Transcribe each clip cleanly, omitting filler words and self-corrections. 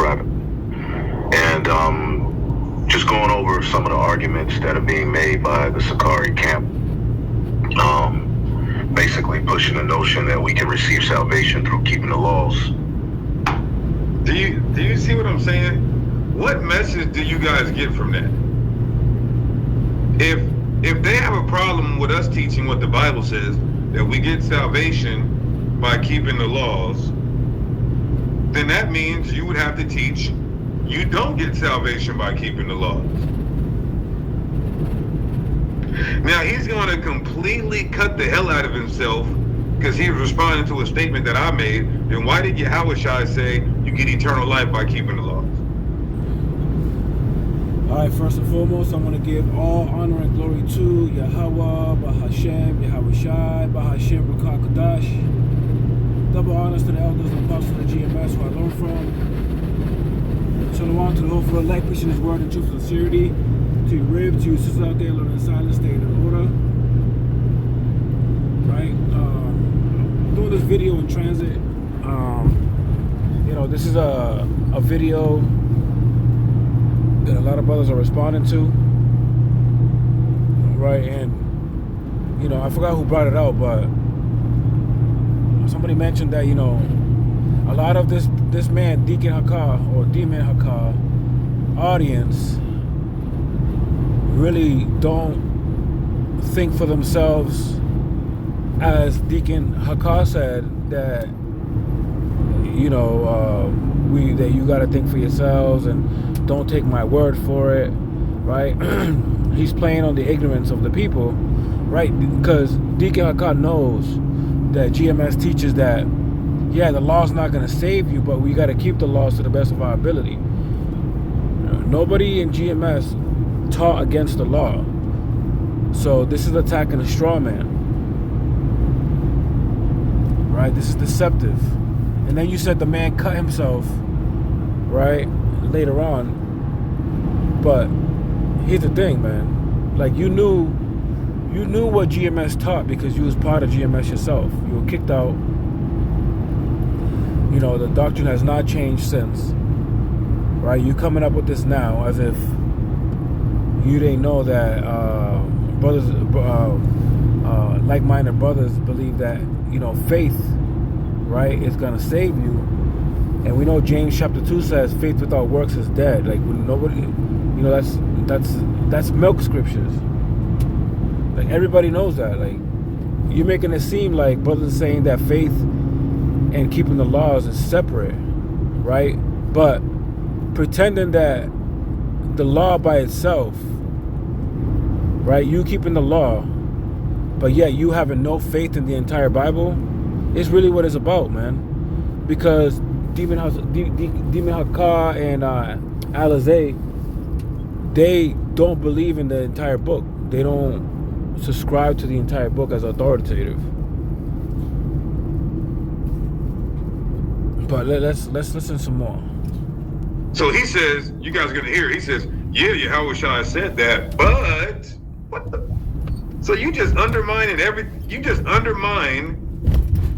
private. And just going over some of the arguments that are being made by the Sakari camp, basically pushing the notion that we can receive salvation through keeping the laws. Do you see what I'm saying? What message do you guys get from that? If they have a problem with us teaching what the Bible says, that we get salvation by keeping the laws, then that means you would have to teach you don't get salvation by keeping the laws. Now he's going to completely cut the hell out of himself because he was responding to a statement that I made. Then why did Yahushua say you get eternal life by keeping the laws? All right, first and foremost, I want to give all honor and glory to Yahweh, Bahashem, Yahushai, Bahashem, Rakakadash. Double honors to the elders and apostles of the GMS who I learned from. Shalom to the whole for elect, preaching his word in truth and sincerity. To your rib, to your sisters out there, learning silence, staying in order. Right? I'm doing this video in transit. This is a video that a lot of brothers are responding to. Right? And, I forgot who brought it out, but somebody mentioned that, a lot of this man, Deacon Haka, or Demon Haka, audience, really don't think for themselves, as Deacon Haka said, that that you got to think for yourselves and don't take my word for it, right? He's playing on the ignorance of the people, right? Because Deacon Haka knows that GMS teaches that, yeah, the law's not going to save you, but we got to keep the laws to the best of our ability. Nobody in GMS taught against the law. So this is attacking a straw man. Right? This is deceptive. And then you said the man cut himself, right? Later on. But here's the thing, man. Like, you knew what GMS taught because you was part of GMS yourself. You were kicked out. The doctrine has not changed since. Right? You coming up with this now as if you didn't know that brothers, like-minded brothers believe that, faith, right, is going to save you. And we know James chapter 2 says faith without works is dead. Like, nobody, that's milk scriptures. Like, everybody knows that. Like, you're making it seem like brothers saying that faith and keeping the laws is separate, right? But pretending that the law by itself, right, you keeping the law, but yet you having no faith in the entire Bible, is really what it's about, man. Because Demon Haka and Alizé, they don't believe in the entire book. They don't subscribe to the entire book as authoritative. But let's listen some more. So he says, you guys are going to hear, he says, yeah, Yahushua said that, but what the? So you just undermine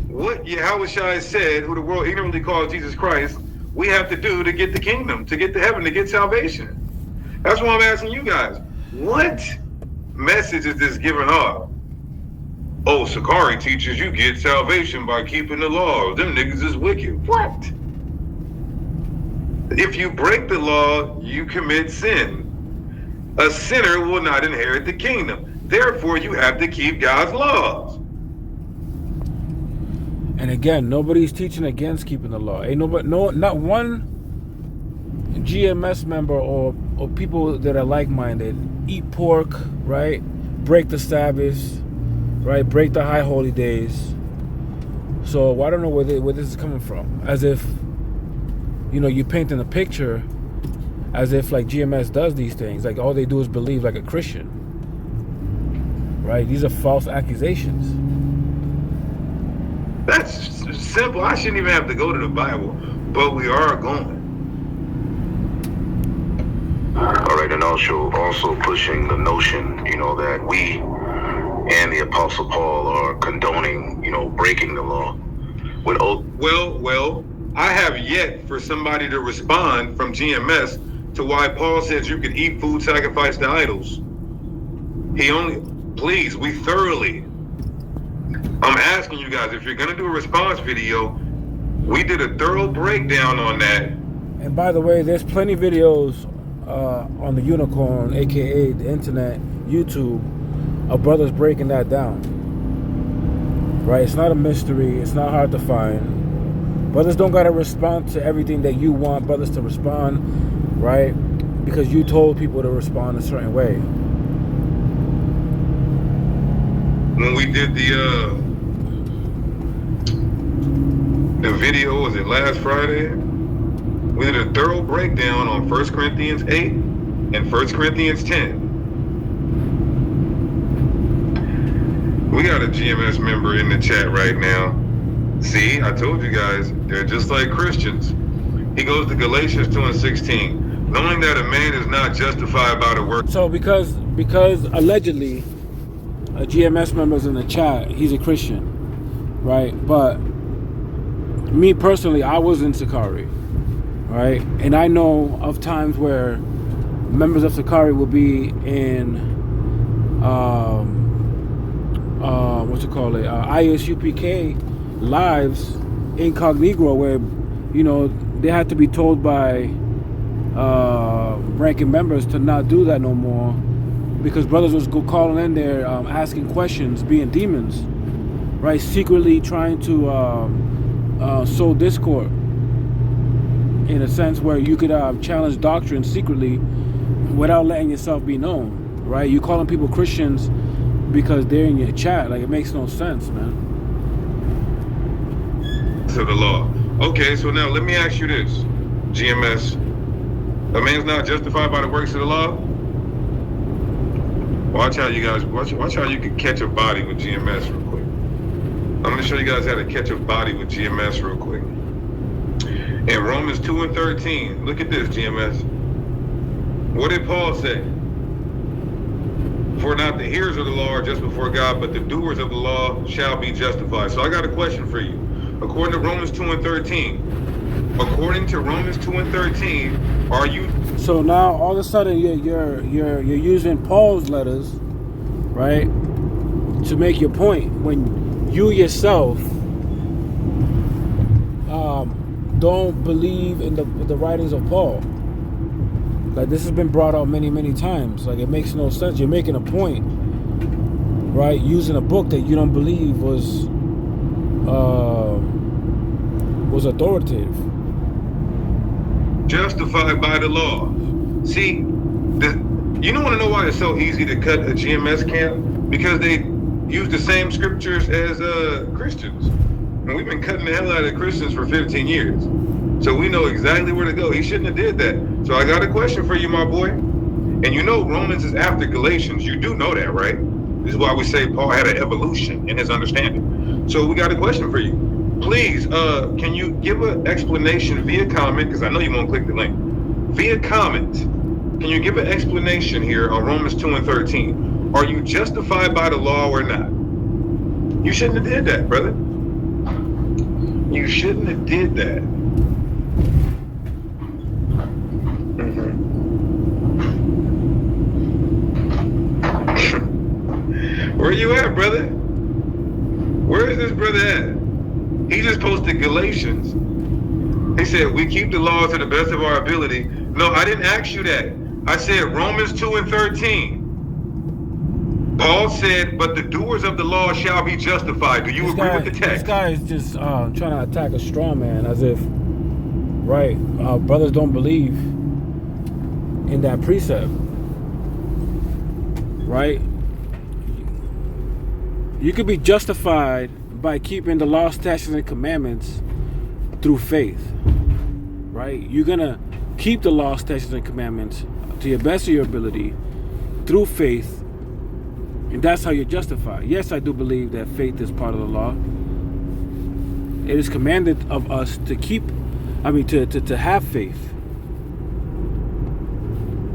what Yahushua said, who the world ignorantly calls Jesus Christ, we have to do to get the kingdom, to get to heaven, to get salvation. That's why I'm asking you guys, what message is this giving off? Oh, Sakari teaches you get salvation by keeping the law. Them niggas is wicked. What? If you break the law, you commit sin. A sinner will not inherit the kingdom. Therefore, you have to keep God's laws. And again, nobody's teaching against keeping the law. Ain't nobody, not one GMS member or people that are like-minded eat pork, right? Break the Sabbath, right? Break the high holy days. So I don't know where this is coming from. As if, you're painting a picture as if like GMS does these things. Like all they do is believe like a Christian. Right? These are false accusations. That's simple. I shouldn't even have to go to the Bible, but we are going. All right, and also pushing the notion, that we and the Apostle Paul are condoning, breaking the law. Well, I have yet for somebody to respond from GMS to why Paul says you can eat food sacrificed to idols. Please, we thoroughly. I'm asking you guys, if you're going to do a response video, we did a thorough breakdown on that. And by the way, there's plenty of videos on the Unicorn, aka the internet, YouTube, of brothers breaking that down. Right? It's not a mystery. It's not hard to find. Brothers don't gotta respond to everything that you want brothers to respond, right? Because you told people to respond a certain way. When we did the video, was it last Friday? We did a thorough breakdown on 1 Corinthians 8 and 1 Corinthians 10. We got a GMS member in the chat right now. See, I told you guys, they're just like Christians. He goes to Galatians 2 and 16, knowing that a man is not justified by the work. So because allegedly a GMS member's in the chat, he's a Christian, right? But me personally, I was in Sakari, right? And I know of times where members of Sakari will be in ISUPK lives incognito, where they had to be told by ranking members to not do that no more, because brothers was calling in there asking questions, being demons, right? Secretly trying to sow discord, in a sense where you could challenge doctrine secretly without letting yourself be known, right? You calling people Christians because they're in your chat. Like, it makes no sense, man. To the law. Okay, so now let me ask you this, GMS. A man's not justified by the works of the law? Watch how you guys, watch how you can catch a body with GMS real quick. I'm going to show you guys how to catch a body with GMS real quick. In Romans 2 and 13, look at this, GMS. What did Paul say? For not the hearers of the law are just before God, but the doers of the law shall be justified. So I got a question for you. According to Romans 2 and 13, are you? So now all of a sudden you're using Paul's letters, right, to make your point, when you yourself don't believe in the writings of Paul. Like, this has been brought out many times. Like, it makes no sense. You're making a point, right, using a book that you don't believe was authoritative. Justified by the law. See, you don't want to know why it's so easy to cut a GMS camp? Because they use the same scriptures as Christians. And we've been cutting the hell out of Christians for 15 years. So we know exactly where to go. He shouldn't have did that. So I got a question for you, my boy. And you know Romans is after Galatians. You do know that, right? This is why we say Paul had an evolution in his understanding. So we got a question for you. Please, can you give an explanation via comment? Because I know you won't click the link. Via comment, can you give an explanation here on Romans 2 and 13? Are you justified by the law or not? You shouldn't have did that, brother. You shouldn't have did that. Where you at, brother? Where is this brother at? He just posted Galatians. He said, we keep the law to the best of our ability. No, I didn't ask you that. I said Romans 2 and 13. Paul said, but the doers of the law shall be justified. Do you agree with the text? This guy is just trying to attack a straw man, as if, right, brothers don't believe in that precept, right? You could be justified by keeping the law, statutes, and commandments through faith, right? You're going to keep the law, statutes, and commandments to your best of your ability through faith, and that's how you're justified. Yes, I do believe that faith is part of the law. It is commanded of us to to have faith,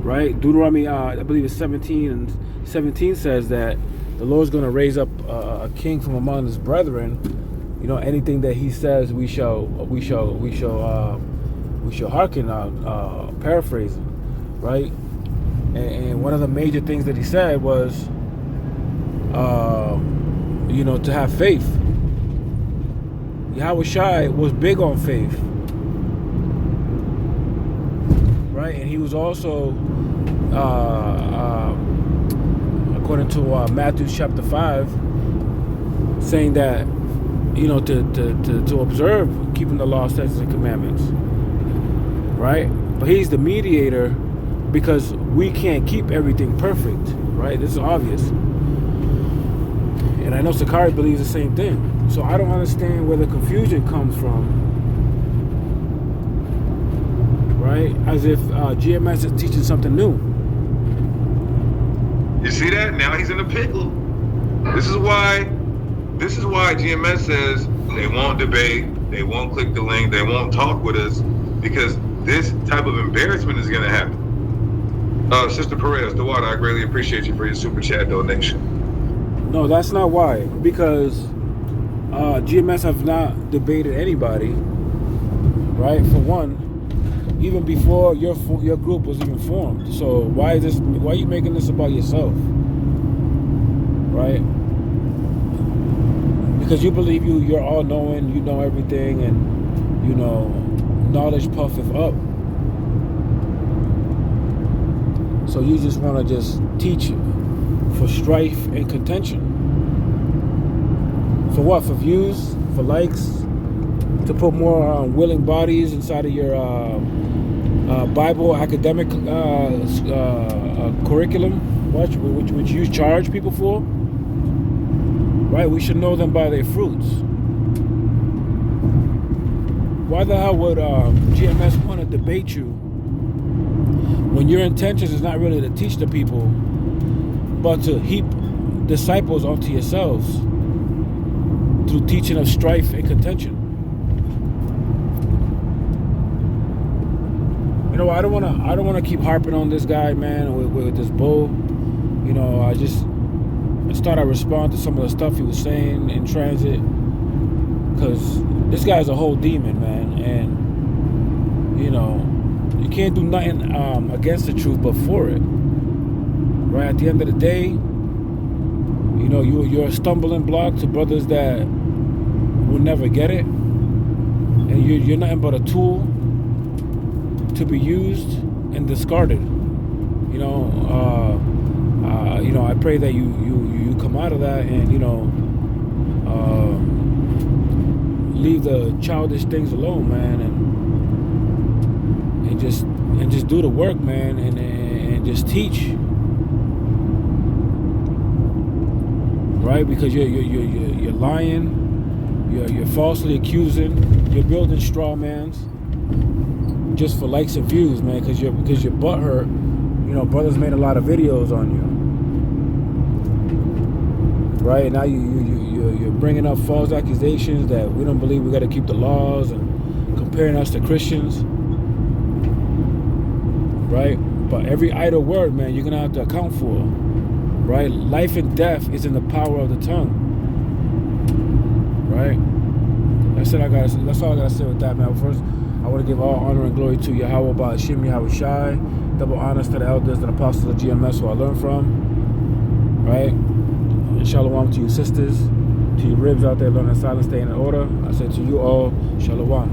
right? Deuteronomy, I believe it's 17 and 17 says that the Lord's going to raise up a king from among his brethren anything that he says, we shall hearken. Paraphrasing, right? And one of the major things that he said was, to have faith. Yahweh Shai was big on faith, right? And he was also, according to Matthew chapter 5, saying that, to observe keeping the law, statutes, and commandments, right? But he's the mediator because we can't keep everything perfect, right? This is obvious. And I know Sakari believes the same thing. So I don't understand where the confusion comes from, right? As if GMS is teaching something new. You see that? Now he's in a pickle. This is why GMS says they won't debate, they won't click the link, they won't talk with us, because this type of embarrassment is going to happen. Sister Perez, DeWater, I greatly appreciate you for your super chat donation. No, that's not why. Because GMS have not debated anybody, right? For one, even before your group was even formed. So why are you making this about yourself, right? Because you believe you're all knowing, you know everything, and knowledge puffeth up. So you just want to just teach for strife and contention. For what? For views? For likes? To put more willing bodies inside of your Bible academic curriculum, which you charge people for? Right? We should know them by their fruits. Why the hell would GMS want to debate you when your intentions is not really to teach the people, but to heap disciples onto yourselves through teaching of strife and contention? I don't want to keep harping on this guy, man, with this bull. I just thought I'd respond to some of the stuff he was saying in transit, because this guy's a whole demon, man, and you can't do nothing against the truth but for it, right? At the end of the day, you're a stumbling block to brothers that will never get it, and you're nothing but a tool to be used and discarded. I pray that you come out of that and leave the childish things alone, man, and just do the work, man, and just teach, right? Because you're lying, you're falsely accusing, you're building straw mans just for likes and views, man, because you're butthurt. Brothers made a lot of videos on you, right? Now you're bringing up false accusations that we don't believe we got to keep the laws and comparing us to Christians, right? But every idle word, man, you're gonna have to account for, right? Life and death is in the power of the tongue, right? That's all I gotta say with that, man. First, I want to give all honor and glory to Yahweh Ba'ashim, Yahweh Shai. Double honors to the elders and apostles of GMS who I learned from, right? And shalom to you sisters, to you ribs out there learning silence, staying in order. I say to you all, shalom.